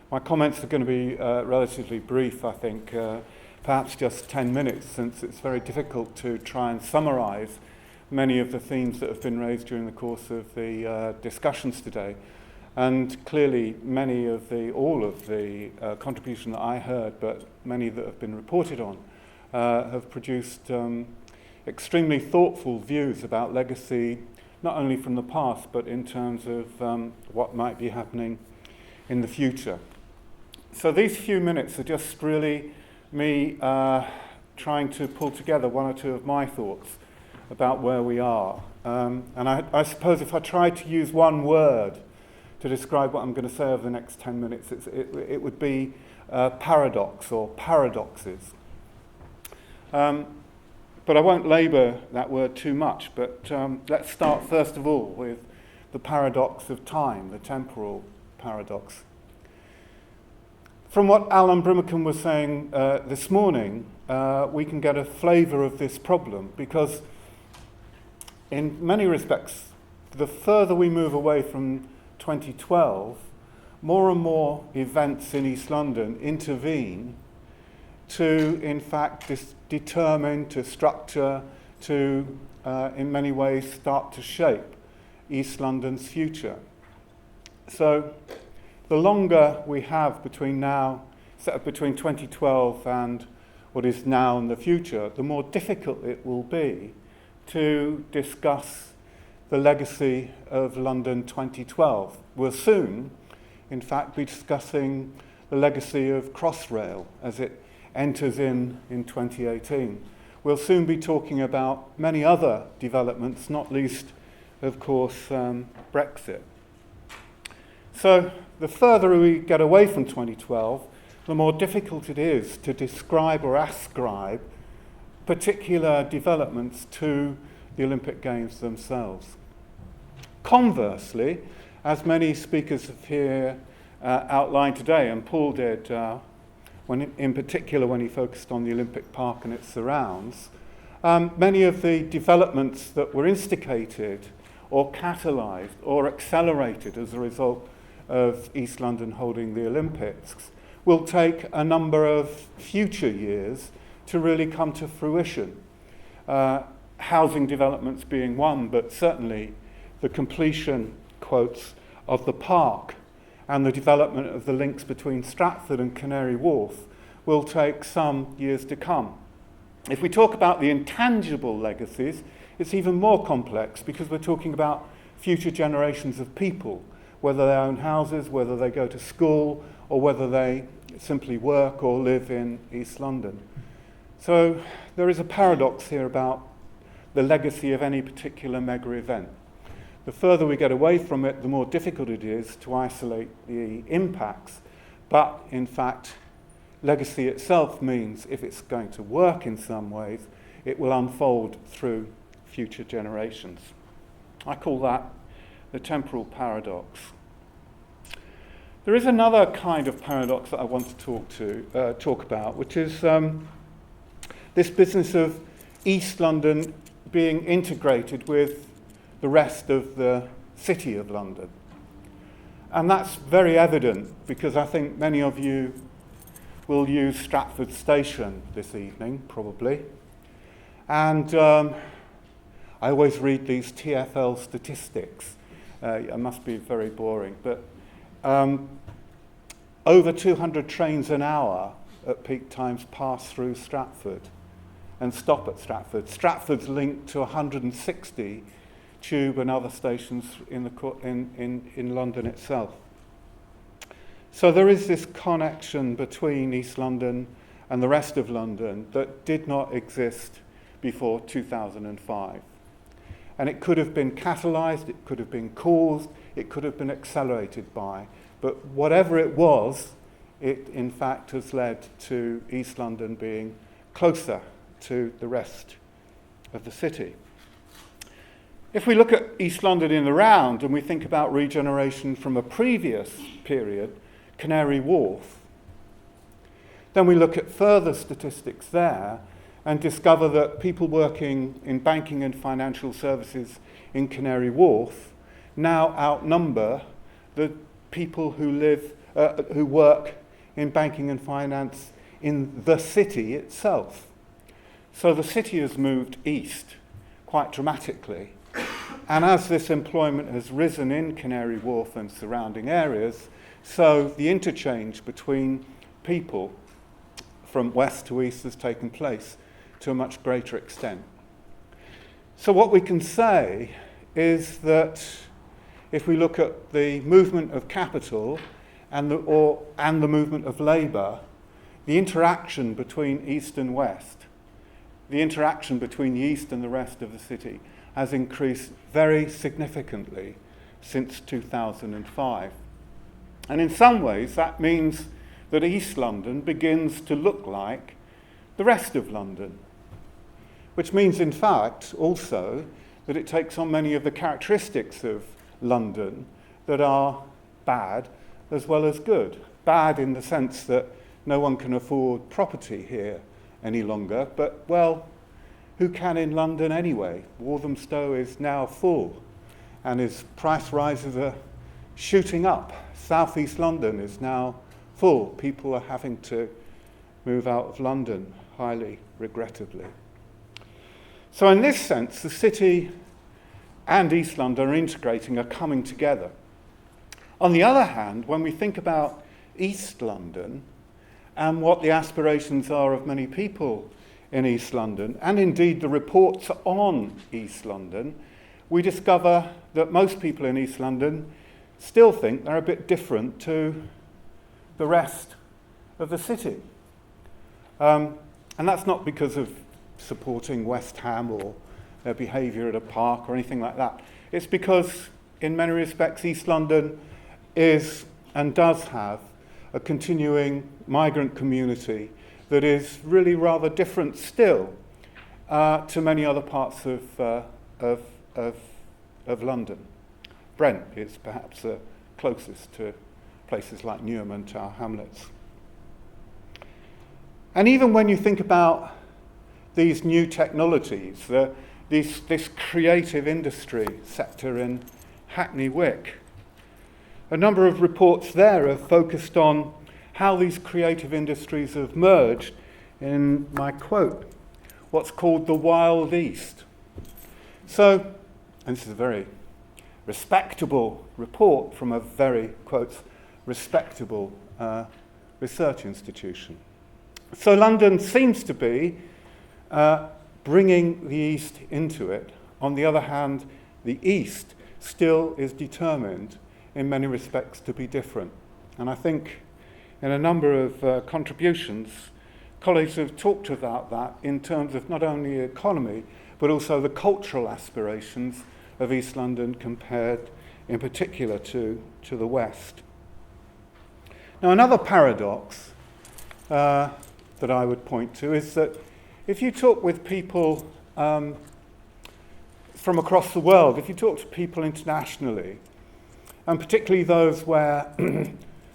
My comments are going to be relatively brief, I think, perhaps just 10 minutes, since it's very difficult to try and summarize many of the themes that have been raised during the course of the discussions today. And clearly, all of the contribution that I heard, but many that have been reported on, have produced extremely thoughtful views about legacy, not only from the past, but in terms of what might be happening in the future. So these few minutes are just really me trying to pull together one or two of my thoughts about where we are. And I suppose if I tried to use one word to describe what I'm going to say over the next 10 minutes, it would be paradox or paradoxes. But I won't labour that word too much, but let's start first of all with the paradox of time, the temporal paradox. From what Alan Brimacombe was saying this morning, we can get a flavour of this problem, because in many respects, the further we move away from 2012, more and more events in East London intervene to, in fact, determine, to structure, to, in many ways, start to shape East London's future. So the longer we have between 2012 and what is now and the future, the more difficult it will be to discuss the legacy of London 2012. We'll soon, in fact, be discussing the legacy of Crossrail as it enters in 2018. We'll soon be talking about many other developments, not least, of course, Brexit. So the further we get away from 2012, the more difficult it is to describe or ascribe particular developments to the Olympic Games themselves. Conversely, as many speakers have here outlined today, and Paul did, in particular when he focused on the Olympic Park and its surrounds, many of the developments that were instigated or catalysed or accelerated as a result of East London holding the Olympics will take a number of future years to really come to fruition. Housing developments being one, but certainly the completion, quotes, of the park and the development of the links between Stratford and Canary Wharf will take some years to come. If we talk about the intangible legacies, it's even more complex, because we're talking about future generations of people, whether they own houses, whether they go to school, or whether they simply work or live in East London. So there is a paradox here about the legacy of any particular mega event. The further we get away from it, the more difficult it is to isolate the impacts. But in fact, legacy itself means if it's going to work in some ways, it will unfold through future generations. I call that the temporal paradox. There is another kind of paradox that I want to talk about, which is this business of East London being integrated with the rest of the City of London. And that's very evident, because I think many of you will use Stratford Station this evening, probably. And I always read these TfL statistics. It must be very boring, but over 200 trains an hour at peak times pass through Stratford and stop at Stratford. Stratford's linked to 160 tube and other stations in London itself. So there is this connection between East London and the rest of London that did not exist before 2005. And it could have been catalysed, it could have been caused, it could have been accelerated by. But whatever it was, it in fact has led to East London being closer to the rest of the city. If we look at East London in the round and we think about regeneration from a previous period, Canary Wharf, then we look at further statistics there and discover that people working in banking and financial services in Canary Wharf now outnumber the people who live who work in banking and finance in the city itself. So the city has moved east quite dramatically. And as this employment has risen in Canary Wharf and surrounding areas, so the interchange between people from west to east has taken place to a much greater extent. So what we can say is that if we look at the movement of capital and the movement of labour, the interaction between east and west, the interaction between the east and the rest of the city has increased very significantly since 2005. And in some ways that means that East London begins to look like the rest of London, which means in fact also that it takes on many of the characteristics of London that are bad as well as good. Bad in the sense that no one can afford property here any longer, but well, who can in London anyway? Walthamstow is now full and its price rises are shooting up. South East London is now full. People are having to move out of London, highly regrettably. So in this sense, the city and East London are integrating, are coming together. On the other hand, when we think about East London and what the aspirations are of many people in East London, and indeed the reports on East London, we discover that most people in East London still think they're a bit different to the rest of the city. And that's not because of supporting West Ham or their behaviour at a park or anything like that. It's because, in many respects, East London is and does have a continuing migrant community that is really rather different still to many other parts of London. Brent is perhaps closest to places like Newham and Tower Hamlets. And even when you think about these new technologies, this creative industry sector in Hackney Wick, a number of reports there have focused on how these creative industries have merged in, my quote, what's called the Wild East. So, and this is a very respectable report from a very, quotes, respectable research institution. So London seems to be bringing the East into it. On the other hand, the East still is determined in many respects to be different. And I think in a number of contributions, colleagues have talked about that in terms of not only the economy, but also the cultural aspirations of East London compared in particular to the West. Now, another paradox that I would point to is that if you talk with people from across the world, if you talk to people internationally, and particularly those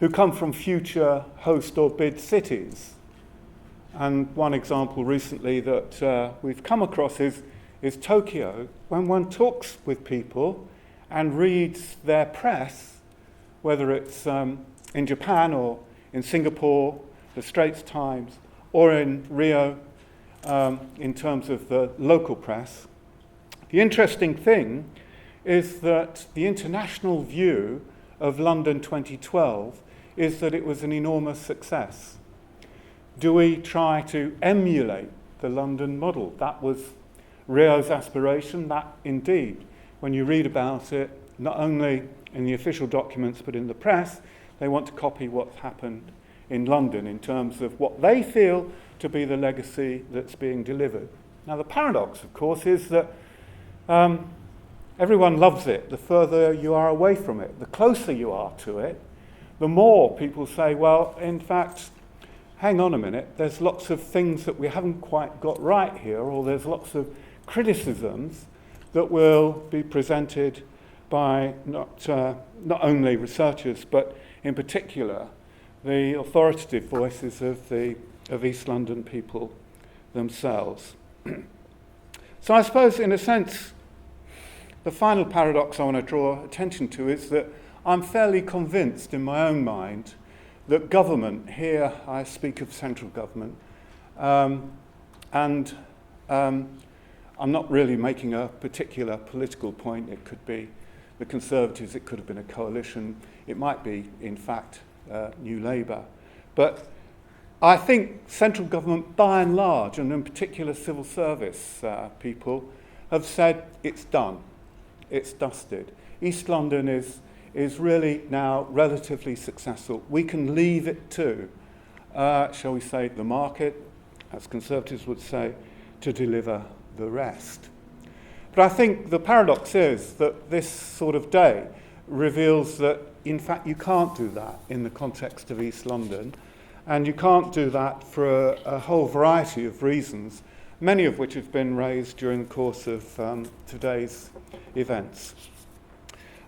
who come from future host or bid cities, and one example recently that we've come across is Tokyo. When one talks with people and reads their press, whether it's in Japan or in Singapore, the Straits Times, or in Rio, in terms of the local press, the interesting thing is that the international view of London 2012 is that it was an enormous success. Do we try to emulate the London model? That was Rio's aspiration. That indeed, when you read about it, not only in the official documents but in the press, they want to copy what's happened in London in terms of what they feel to be the legacy that's being delivered. Now the paradox, of course, is that everyone loves it. The further you are away from it, the closer you are to it, the more people say, well, in fact, hang on a minute, there's lots of things that we haven't quite got right here, or there's lots of criticisms that will be presented by not only researchers, but in particular the authoritative voices of East London people themselves. So I suppose, in a sense, the final paradox I want to draw attention to is that I'm fairly convinced in my own mind that government, here I speak of central government, and I'm not really making a particular political point. It could be the Conservatives, it could have been a coalition, it might be, in fact, New Labour. But I think central government, by and large, and in particular civil service people, have said it's done, it's dusted. East London is really now relatively successful. We can leave it to, shall we say, the market, as Conservatives would say, to deliver the rest. But I think the paradox is that this sort of day reveals that, in fact, you can't do that in the context of East London, and you can't do that for a whole variety of reasons, many of which have been raised during the course of today's events.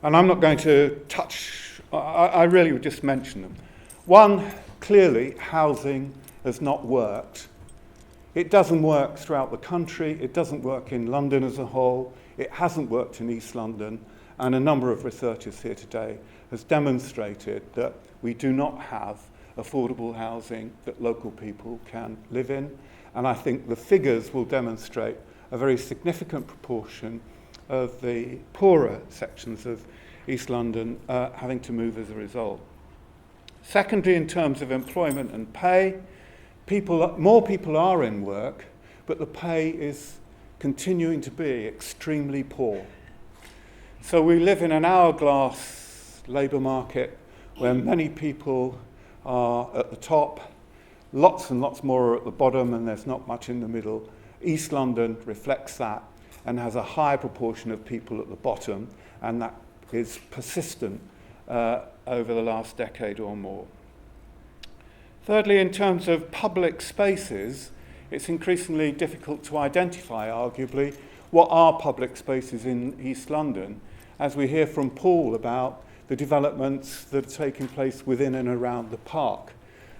And I'm not going to touch, I really would just mention them. One, clearly, housing has not worked. It doesn't work throughout the country, it doesn't work in London as a whole, it hasn't worked in East London, and a number of researchers here today has demonstrated that we do not have affordable housing that local people can live in. And I think the figures will demonstrate a very significant proportion of the poorer sections of East London having to move as a result. Secondly, in terms of employment and pay, more people are in work, but the pay is continuing to be extremely poor. So we live in an hourglass labour market where many people are at the top, lots and lots more are at the bottom, and there's not much in the middle. East London reflects that and has a high proportion of people at the bottom, and that is persistent over the last decade or more. Thirdly, in terms of public spaces, it's increasingly difficult to identify, arguably, what are public spaces in East London, as we hear from Paul about the developments that are taking place within and around the park.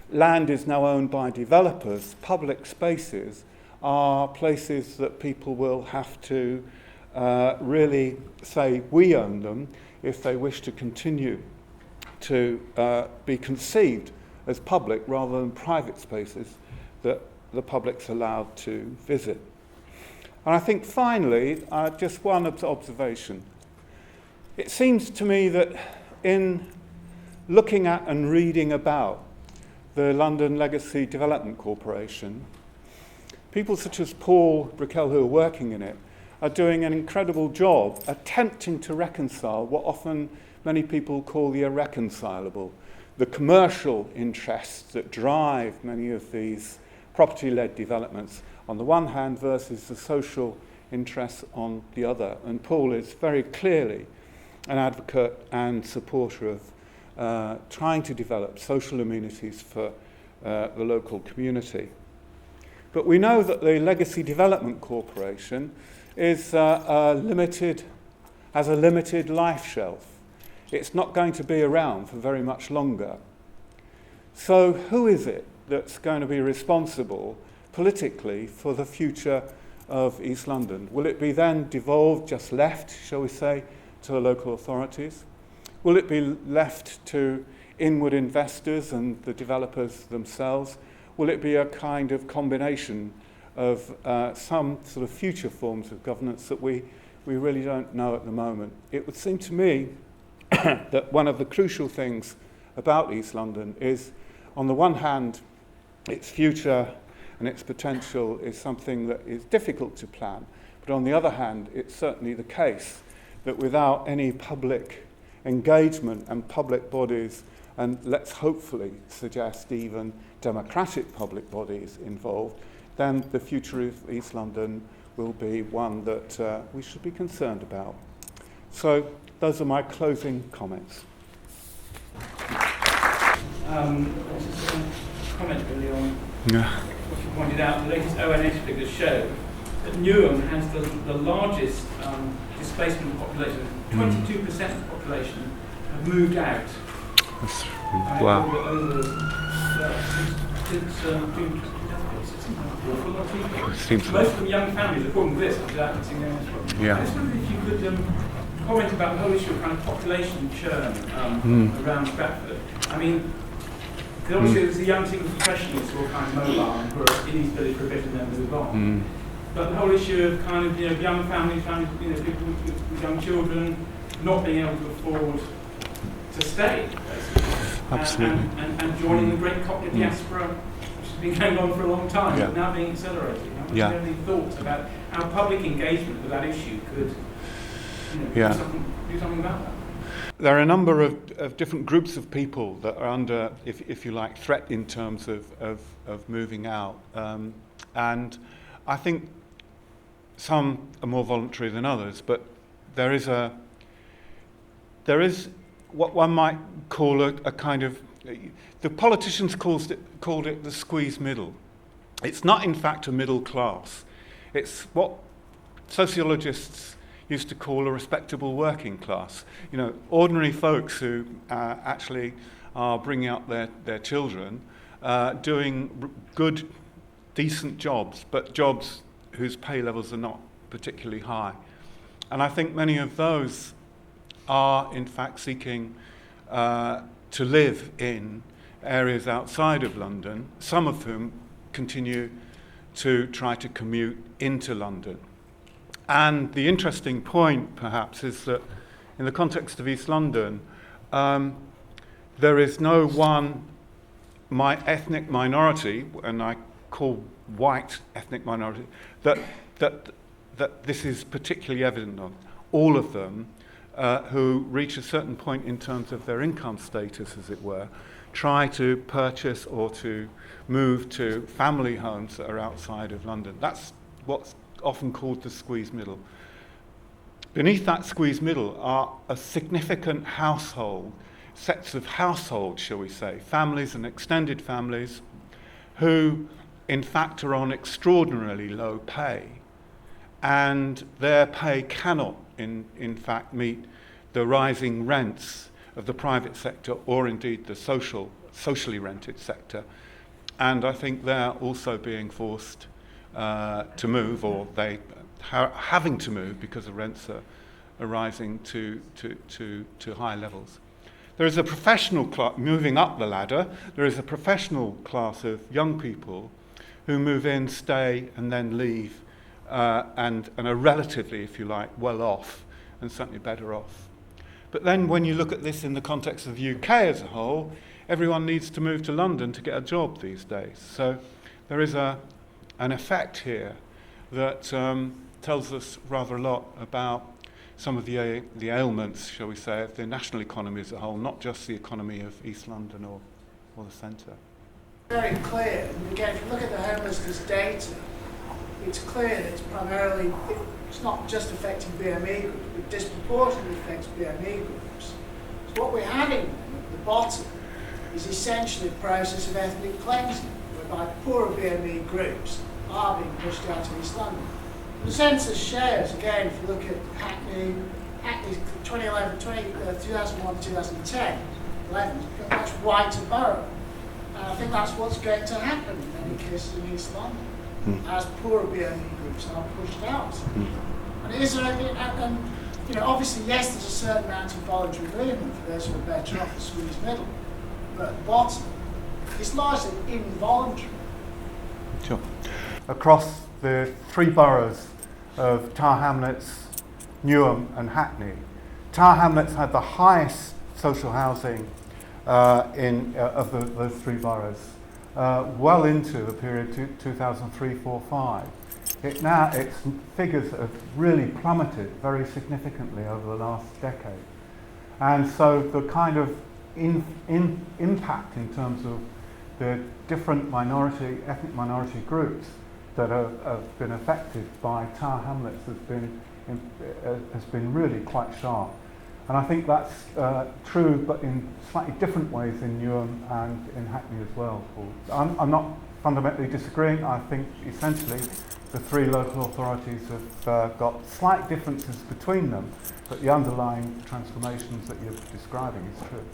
Land is now owned by developers. Public spaces are places that people will have to really say we own them if they wish to continue to be conceived as public rather than private spaces that the public's allowed to visit. And I think finally, just one observation. It seems to me that in looking at and reading about the London Legacy Development Corporation, people such as Paul Brickell, who are working in it, are doing an incredible job attempting to reconcile what often many people call the irreconcilable, the commercial interests that drive many of these property-led developments on the one hand versus the social interests on the other. And Paul is very clearly an advocate and supporter of trying to develop social amenities for the local community. But we know that the Legacy Development Corporation is has a limited life shelf. It's not going to be around for very much longer. So who is it that's going to be responsible politically for the future of East London? Will it be then devolved, just left, shall we say, to the local authorities? Will it be left to inward investors and the developers themselves? Will it be a kind of combination of some sort of future forms of governance that we really don't know at the moment? It would seem to me that one of the crucial things about East London is, on the one hand, its future and its potential is something that is difficult to plan, but on the other hand, it's certainly the case that without any public engagement and public bodies, and let's hopefully suggest even democratic public bodies involved, then the future of East London will be one that we should be concerned about. So those are my closing comments. Just a comment really on what you pointed out. The latest ONS figures show that Newham has the largest displacement population. 22% of the population have moved out. Wow. Since June 2000. Seems Most of them young families, according to this, without mixing their own. Yeah. I just wondered if you could comment about the whole issue of kind of population churn around Stratford. I mean, Because obviously there's the young team of professionals who are kind of mobile and who are in East Village for a bit and then move on. But the whole issue of kind of, young families, people with young children not being able to afford to stay, basically. Absolutely. And joining the great Coptic diaspora, which has been going on for a long time, but now being accelerated. Do you have any thoughts about how public engagement with that issue could do something about that? There are a number of different groups of people that are under, if you like, threat in terms of moving out. And I think some are more voluntary than others, but there is what one might call a kind of, the politicians called it the squeeze middle. It's not in fact a middle class. It's what sociologists used to call a respectable working class. Ordinary folks who actually are bringing up their children, doing good, decent jobs, but jobs whose pay levels are not particularly high. And I think many of those are in fact seeking to live in areas outside of London, some of whom continue to try to commute into London. And the interesting point, perhaps, is that in the context of East London, there is no one ethnic minority, and I call white ethnic minority, that this is particularly evident on. All of them who reach a certain point in terms of their income status, as it were, try to purchase or to move to family homes that are outside of London. That's what's often called the squeeze middle. Beneath that squeeze middle are a significant household, sets of households, shall we say, families and extended families, who in fact are on extraordinarily low pay, and their pay cannot in fact meet the rising rents of the private sector or indeed the socially rented sector. And I think they're also being forced to move, or they having to move because the rents are rising to high levels. There is a professional class, moving up the ladder, there is a professional class of young people who move in, stay, and then leave, and are relatively, if you like, well off, and certainly better off. But then when you look at this in the context of the UK as a whole, everyone needs to move to London to get a job these days. So there is an effect here that tells us rather a lot about some of the ailments, shall we say, of the national economy as a whole, not just the economy of East London or the centre. Very clear, and again, if you look at the homelessness data, it's clear that it's not just affecting BME groups, but disproportionately affects BME groups. So what we're having at the bottom is essentially a process of ethnic cleansing, whereby poorer BME groups are being pushed out of East London. The census shows, again, if you look at Hackney 2001 to 2010, 11, it's a much whiter borough. And I think that's what's going to happen in many cases in East London, as poorer BME groups are pushed out. And it is, obviously, yes, there's a certain amount of voluntary movement for those who are better off, the squeeze middle, but at the bottom, it's largely involuntary. Sure. Across the three boroughs of Tower Hamlets, Newham and Hackney, Tower Hamlets had the highest social housing of those three boroughs, well into the period 2003-4-5. Its figures have really plummeted very significantly over the last decade. And so the kind of impact in terms of the different ethnic minority groups that have been affected by Tower Hamlets has been really quite sharp. And I think that's true, but in slightly different ways in Newham and in Hackney as well, Paul. I'm not fundamentally disagreeing. I think essentially the three local authorities have got slight differences between them, but the underlying transformations that you're describing is true.